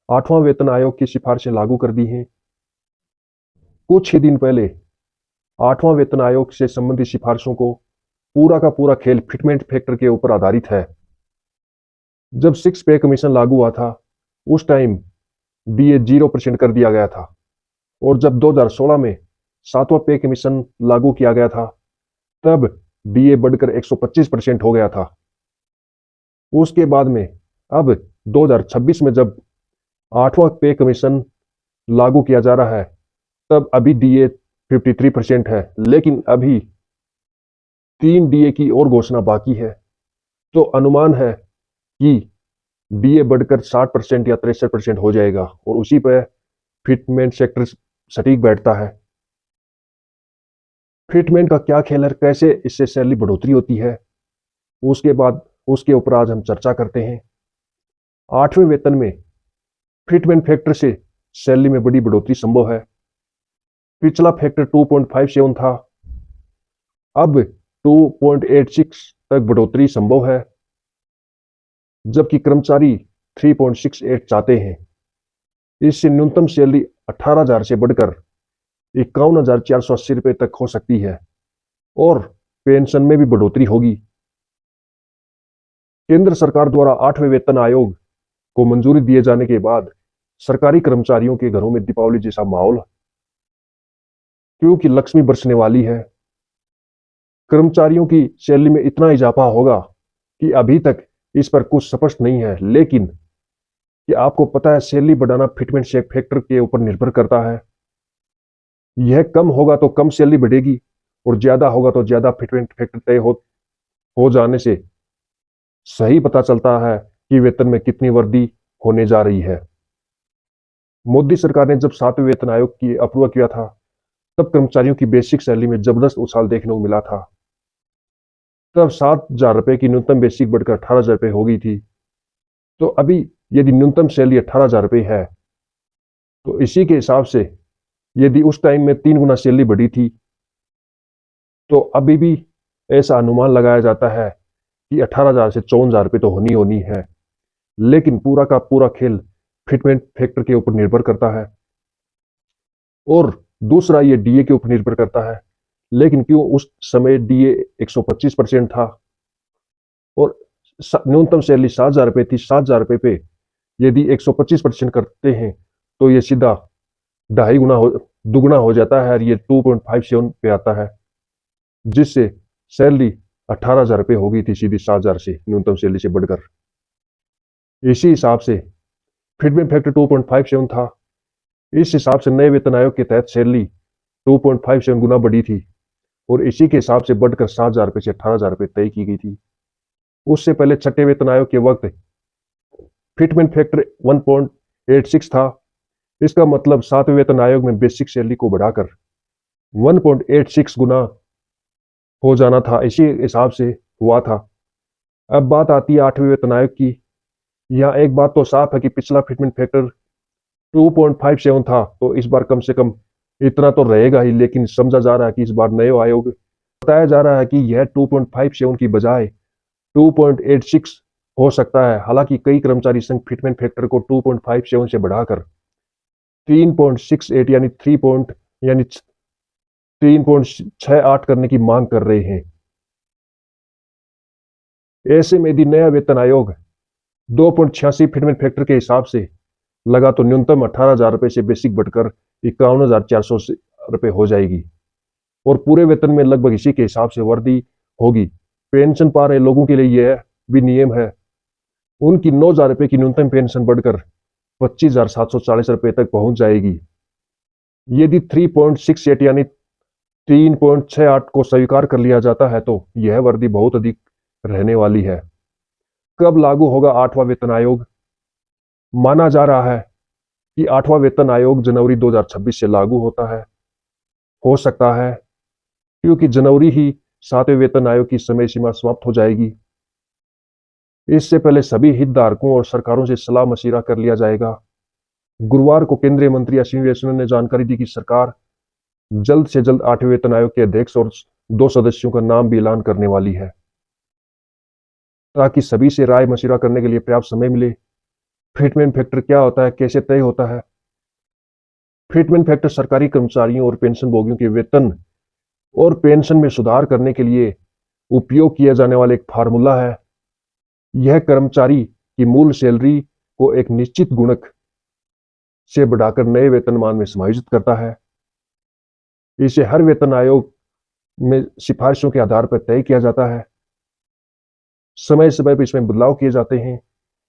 8वां वेतन आयोग की सिफारिशें लागू कर दी हैं। कुछ ही दिन पहले 8वां वेतन आयोग से संबंधित सिफारिशों को पूरा का पूरा खेल फिटमेंट फैक्टर के ऊपर आधारित है। जब 6 पे कमीशन लागू हुआ था, उस टाइम डीए 0% कर दिया गया था, और जब 2016 में 7वां पे कमीशन लागू किया गया था, तब डीए बढ़कर 125% हो गया था। उसके बाद में अब 2026 में जब 8वां पे कमीशन लागू किया जा रहा है, तब अभी डीए 53% है, लेकिन अभी 3 डीए की और घोषणा बाकी है। तो अनुमान है कि डीए बढ़कर 60% या 63% हो जाएगा, और उसी पर फिटमेंट सेक्टर सटीक बैठता है। फिटमेंट का क्या खेल है, कैसे इससे सैलरी बढ़ोतरी होती है, उसके बाद उसके ऊपर आज हम चर्चा करते हैं। 8वें वेतन में फिटमेंट फैक्टर से सैलरी में बड़ी बढ़ोतरी संभव है। पिछला फैक्टर 2.57 था, अब 2.86 तक बढ़ोतरी संभव है, जबकि कर्मचारी 3.68 चाहते हैं। इससे न्यूनतम सैलरी 18,000 से बढ़कर 51,480 रुपये तक हो सकती है, और पेंशन में भी बढ़ोतरी होगी। केंद्र सरकार द्वारा 8वें वेतन आयोग को मंजूरी दिए जाने के बाद सरकारी कर्मचारियों के घरों में दीपावली जैसा माहौल, क्योंकि लक्ष्मी बरसने वाली है। कर्मचारियों की सैलरी में इतना इजाफा होगा कि अभी तक इस पर कुछ स्पष्ट नहीं है, लेकिन कि आपको पता है सैलरी बढ़ाना फिटमेंट फैक्टर के ऊपर निर्भर करता है। यह कम होगा तो कम सैलरी बढ़ेगी, और ज्यादा होगा तो ज्यादा फिटमेंट फैक्टर तय हो जाने से सही पता चलता है कि वेतन में कितनी वृद्धि होने जा रही है। मोदी सरकार ने जब 7वें वेतन आयोग की अप्रूवल किया था, तब कर्मचारियों की बेसिक सैलरी में जबरदस्त उछाल देखने को मिला था। तब 7,000 रुपए की न्यूनतम बेसिक बढ़कर 18,000 रुपए हो गई थी। तो अभी यदि न्यूनतम सैलरी 18,000 रुपए है, तो इसी के हिसाब से यदि उस टाइम में 3 गुना सैलरी बढ़ी थी, तो अभी भी ऐसा अनुमान लगाया जाता है कि 18,000 से 54,000 रुपये तो होनी होनी है। लेकिन पूरा का पूरा खेल फिटमेंट फैक्टर के ऊपर निर्भर करता है, और दूसरा ये डीए के ऊपर निर्भर करता है। लेकिन क्यों उस समय डीए 125% था, और न्यूनतम सैलरी 7,000 रुपये थी। 7,000 रुपये पे यदि 125% करते हैं, तो ये सीधा 2.5 गुना दुगुना हो जाता है, और ये 2.57 पे आता है, जिससे सैलरी 18,000 रुपये हो गई थी सीधी 7,000 से न्यूनतम सैलरी से बढ़कर। इसी हिसाब से फिटमेंट फैक्टर 2.57 था। इस हिसाब से नए वेतन आयोग के तहत सैलरी 2.57 गुना बढ़ी थी, और इसी के हिसाब से बढ़कर 7,000 रुपये से 18,000 रुपये तय की गई थी। उससे पहले छठे वेतन आयोग के वक्त फिटमेंट फैक्टर 1.86 था। इसका मतलब 7वें वेतन आयोग में बेसिक सैलरी को बढ़ाकर 1.86 गुना हो जाना था। इसी हिसाब से हुआ था। अब बात आती है 8वें वेतन आयोग की। यहाँ एक बात तो साफ है कि पिछला फिटमेंट फैक्टर 2.57 था, तो इस बार कम से कम इतना तो रहेगा ही। लेकिन समझा जा रहा है कि इस बार नए आयोग बताया जा रहा है कि यह 2.57 की बजाय 2.86 हो सकता है। हालांकि कई कर्मचारी संघ फिटमेंट फैक्टर को 2.57 से बढ़ाकर 3.68 यानी 3.68 करने की मांग कर रहे हैं। ऐसे में यदि नया वेतन आयोग 2.86 फिटमेंट फैक्टर के हिसाब से लगा, तो न्यूनतम 18,000 रुपये से बेसिक बढ़कर 51,400 रुपये हो जाएगी, और पूरे वेतन में लगभग इसी के हिसाब से वृद्धि होगी। पेंशन पा रहे लोगों के लिए यह भी नियम है, उनकी 9,000 रुपये की न्यूनतम पेंशन बढ़कर 25,740 रुपये तक पहुंच जाएगी। यदि 3.68 यानी 3.68 को स्वीकार कर लिया जाता है, तो यह वृद्धि बहुत अधिक रहने वाली है। कब लागू होगा 8वां वेतन आयोग? माना जा रहा है कि 8वां वेतन आयोग जनवरी 2026 से लागू होता है। हो सकता है, क्योंकि जनवरी ही 7वें वेतन आयोग की समय सीमा समाप्त हो जाएगी। इससे पहले सभी हितधारकों और सरकारों से सलाह मशविरा कर लिया जाएगा। गुरुवार को केंद्रीय मंत्री अश्विनी वैष्णव ने जानकारी दी कि सरकार जल्द से जल्द 8वें वेतन आयोग के अध्यक्ष और 2 सदस्यों का नाम भी ऐलान करने वाली है, ताकि सभी से राय मशविरा करने के लिए पर्याप्त समय मिले। फिटमेंट फैक्टर क्या होता है, कैसे तय होता है? फिटमेंट फैक्टर सरकारी कर्मचारियों और पेंशन भोगियों के वेतन और पेंशन में सुधार करने के लिए उपयोग किया जाने वाला एक फार्मूला है। यह कर्मचारी की मूल सैलरी को एक निश्चित गुणक से बढ़ाकर नए वेतनमान में समायोजित करता है। इसे हर वेतन आयोग में सिफारिशों के आधार पर तय किया जाता है। समय समय पर इसमें बदलाव किए जाते हैं।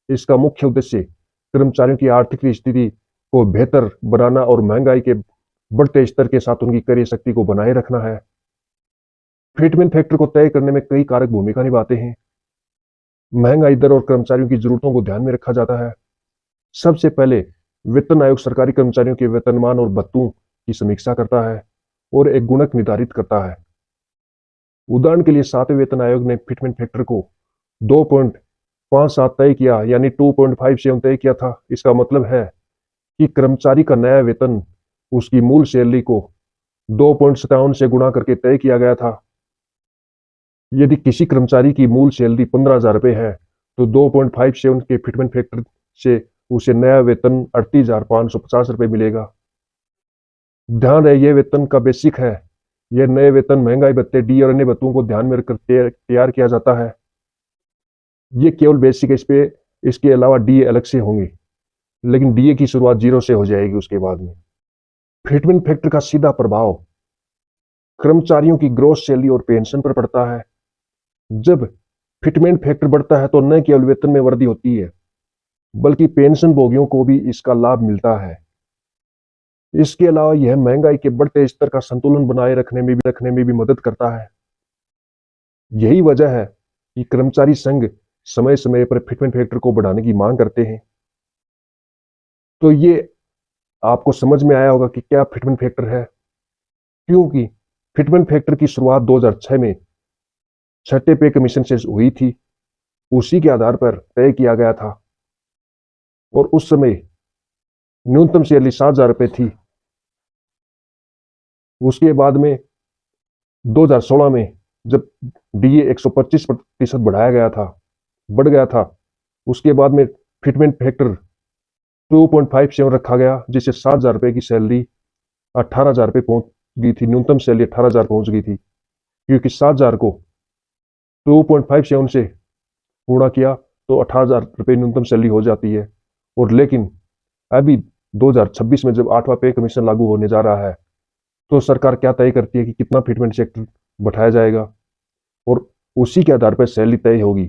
इसका मुख्य उद्देश्य कर्मचारियों की आर्थिक स्थिति को बेहतर बनाना और महंगाई के बढ़ते स्तर के साथ उनकी क्रय शक्ति को बनाए रखना है। फिटमेंट फैक्टर को तय करने में कई कारक भूमिका निभाते हैं। महंगाई दर और कर्मचारियों की जरूरतों को ध्यान में रखा जाता है। सबसे पहले वेतन आयोग सरकारी कर्मचारियों के वेतनमान और भत्तों की समीक्षा करता है और एक गुणक निर्धारित करता है। उदाहरण के लिए 7वें वेतन आयोग ने फिटमेंट फैक्टर को 2.57 तय किया, यानी 2.57 तय किया था। इसका मतलब है कि कर्मचारी का नया वेतन उसकी मूल सैलरी को 2.57 से गुणा करके तय किया गया था। यदि किसी कर्मचारी की मूल सैलरी 15,000 रुपये है तो 2.57 के फिटमेंट फैक्टर से उसे नया वेतन 38,550 रुपये मिलेगा। ध्यान रहे यह वेतन का बेसिक है। यह नए वेतन महंगाई भत्ते डी और अन्य भत्तों को ध्यान में रखकर तैयार किया जाता है। ये केवल बेसिक है, इस पे इसके अलावा डीए अलग से होंगे, लेकिन डीए की शुरुआत 0 से हो जाएगी उसके बाद में। फिटमेंट फैक्टर का सीधा प्रभाव कर्मचारियों की ग्रॉस सैलरी और पेंशन पर पड़ता है। जब फिटमेंट फैक्टर बढ़ता है तो न केवल वेतन में वृद्धि होती है, बल्कि पेंशन भोगियों को भी इसका लाभ मिलता है। इसके अलावा यह महंगाई के बढ़ते स्तर का संतुलन बनाए रखने में भी मदद करता है। यही वजह है कि कर्मचारी संघ समय समय पर फिटमेंट फैक्टर को बढ़ाने की मांग करते हैं। तो ये आपको समझ में आया होगा कि क्या फिटमेंट फैक्टर है, क्योंकि फिटमेंट फैक्टर की शुरुआत 2006 में छठे पे कमीशन से हुई थी। उसी के आधार पर तय किया गया था और उस समय न्यूनतम सैलरी 7,000 रुपये थी। उसके बाद में 2016 में जब डीए 125% बढ़ गया था, उसके बाद में फिटमेंट फैक्टर 2.57 रखा गया, जिससे 7,000 रुपये की सैलरी 18,000 रुपये पहुंच गई थी। न्यूनतम सैलरी 18,000 पहुंच गई थी, क्योंकि 7,000 को 2.57 से गुणा किया तो 18,000 रुपये न्यूनतम सैलरी हो जाती है। और लेकिन अभी 2026 में जब 8वां पे कमीशन लागू होने जा रहा है, तो सरकार क्या तय करती है कि कितना फिटमेंट सेक्टर बढ़ाया जाएगा, और उसी के आधार पर सैलरी तय होगी।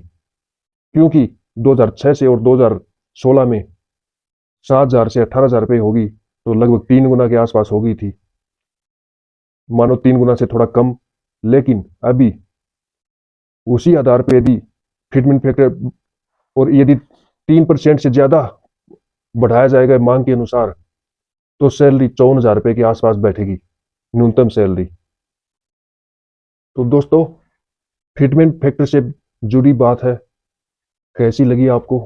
क्योंकि 2006 से और 2016 में 7,000 से 18,000 रुपये होगी, तो लगभग 3 गुना के आसपास हो गई थी, मानो 3 गुना से थोड़ा कम। लेकिन अभी उसी आधार पर यदि फिटमेंट फैक्टर और यदि 3% से ज्यादा बढ़ाया जाएगा मांग के अनुसार, तो सैलरी 54,000 रुपये के आसपास बैठेगी, न्यूनतम सैलरी। तो दोस्तों, फिटमेंट फैक्टर से जुड़ी बात है, कैसी लगी आपको?